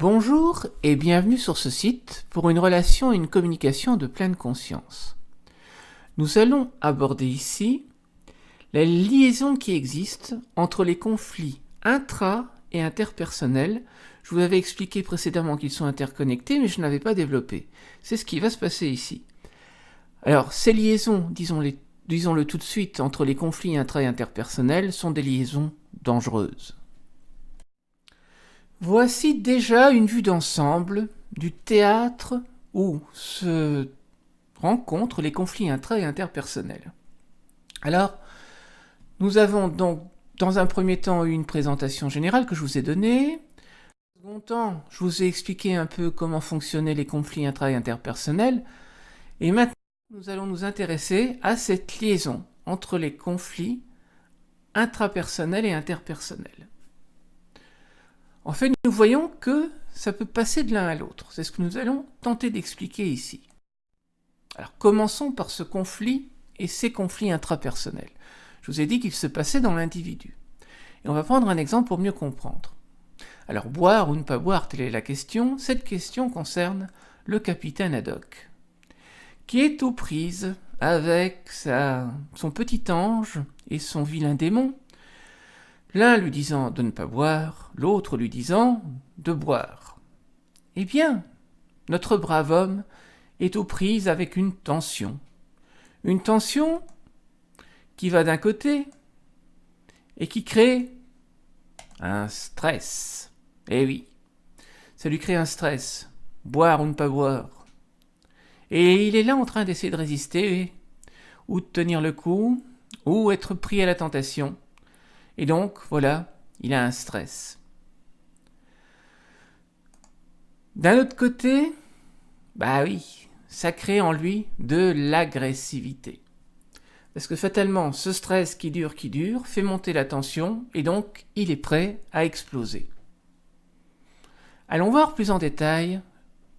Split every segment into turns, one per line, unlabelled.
Bonjour et bienvenue sur ce site pour une relation et une communication de pleine conscience. Nous allons aborder ici la liaison qui existe entre les conflits intra- et interpersonnels. Je vous avais expliqué précédemment qu'ils sont interconnectés, mais je n'avais pas développé. C'est ce qui va se passer ici. Alors, ces liaisons, disons-le tout de suite, entre les conflits intra- et interpersonnels sont des liaisons dangereuses. Voici déjà une vue d'ensemble du théâtre où se rencontrent les conflits intra- et interpersonnels. Alors, nous avons donc dans un premier temps eu une présentation générale que je vous ai donnée. Dans un second temps, je vous ai expliqué un peu comment fonctionnaient les conflits intra- et interpersonnels. Et maintenant, nous allons nous intéresser à cette liaison entre les conflits intrapersonnels et interpersonnels. En fait, nous voyons que ça peut passer de l'un à l'autre. C'est ce que nous allons tenter d'expliquer ici. Alors, commençons par ce conflit et ces conflits intrapersonnels. Je vous ai dit qu'ils se passaient dans l'individu. Et on va prendre un exemple pour mieux comprendre. Alors, boire ou ne pas boire, telle est la question. Cette question concerne le capitaine Haddock, qui est aux prises avec son petit ange et son vilain démon, l'un lui disant de ne pas boire, l'autre lui disant de boire. Eh bien, notre brave homme est aux prises avec une tension. Une tension qui va d'un côté et qui crée un stress. Eh oui, ça lui crée un stress. Boire ou ne pas boire. Et il est là en train d'essayer de résister, ou de tenir le coup, ou être pris à la tentation. Et donc, voilà, il a un stress. D'un autre côté, bah oui, ça crée en lui de l'agressivité. Parce que fatalement, ce stress qui dure, fait monter la tension, et donc il est prêt à exploser. Allons voir plus en détail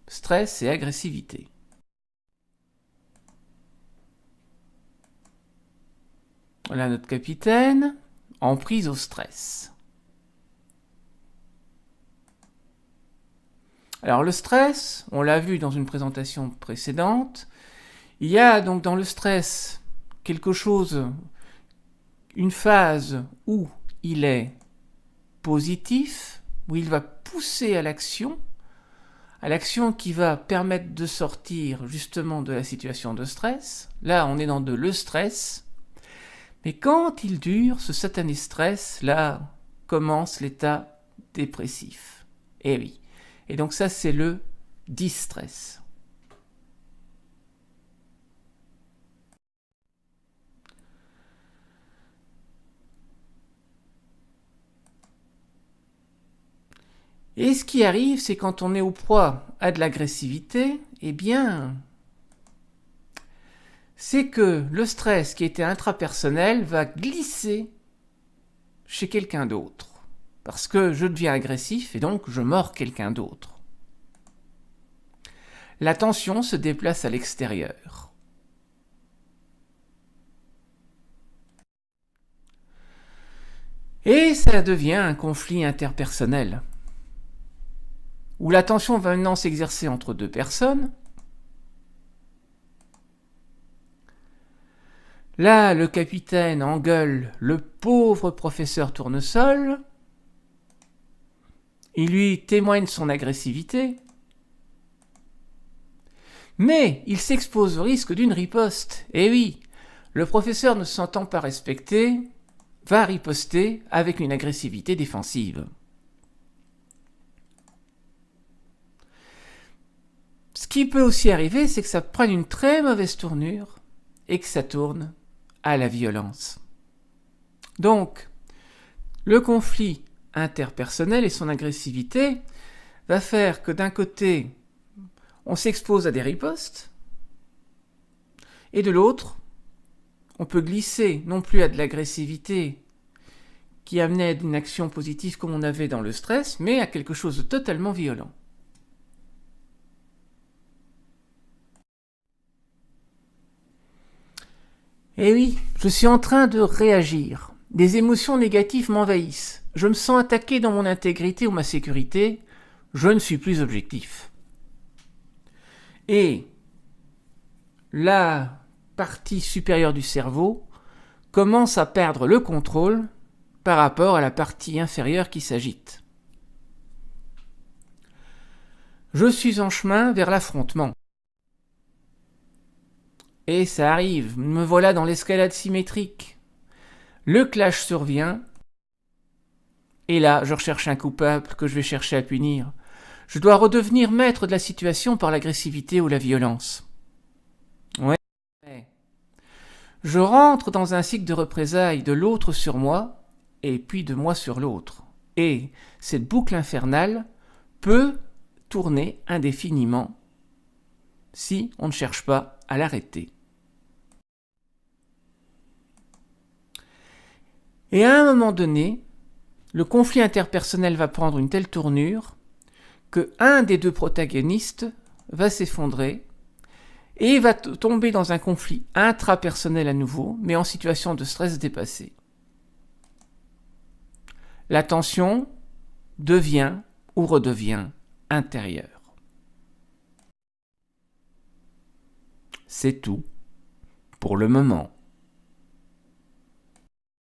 stress et agressivité. Voilà notre capitaine, en prise au stress. Alors le stress, on l'a vu dans une présentation précédente, il y a donc dans le stress quelque chose, une phase où il est positif, où il va pousser à l'action qui va permettre de sortir justement de la situation de stress. Là, on est dans le stress. Mais quand il dure, ce satané stress, là, commence l'état dépressif. Eh oui. Et donc ça, c'est le distress. Et ce qui arrive, c'est quand on est au proie à de l'agressivité, eh bien, c'est que le stress qui était intrapersonnel va glisser chez quelqu'un d'autre. Parce que je deviens agressif et donc je mords quelqu'un d'autre. La tension se déplace à l'extérieur. Et ça devient un conflit interpersonnel, où la tension va maintenant s'exercer entre deux personnes. Là, le capitaine engueule le pauvre professeur Tournesol. Il lui témoigne son agressivité. Mais il s'expose au risque d'une riposte. Et oui, le professeur ne se sentant pas respecté, va riposter avec une agressivité défensive. Ce qui peut aussi arriver, c'est que ça prenne une très mauvaise tournure et que ça tourne à la violence. Donc, le conflit interpersonnel et son agressivité va faire que d'un côté, on s'expose à des ripostes, et de l'autre, on peut glisser non plus à de l'agressivité qui amenait une action positive comme on avait dans le stress, mais à quelque chose de totalement violent. Eh oui, je suis en train de réagir. Des émotions négatives m'envahissent. Je me sens attaqué dans mon intégrité ou ma sécurité, je ne suis plus objectif. Et la partie supérieure du cerveau commence à perdre le contrôle par rapport à la partie inférieure qui s'agite. Je suis en chemin vers l'affrontement. Et ça arrive, me voilà dans l'escalade symétrique. Le clash survient, et là, je recherche un coupable que je vais chercher à punir. Je dois redevenir maître de la situation par l'agressivité ou la violence. Ouais. Je rentre dans un cycle de représailles de l'autre sur moi, et puis de moi sur l'autre. Et cette boucle infernale peut tourner indéfiniment si on ne cherche pas à l'arrêter. Et à un moment donné, le conflit interpersonnel va prendre une telle tournure que un des deux protagonistes va s'effondrer et va tomber dans un conflit intrapersonnel à nouveau, mais en situation de stress dépassé. La tension devient ou redevient intérieure. C'est tout pour le moment.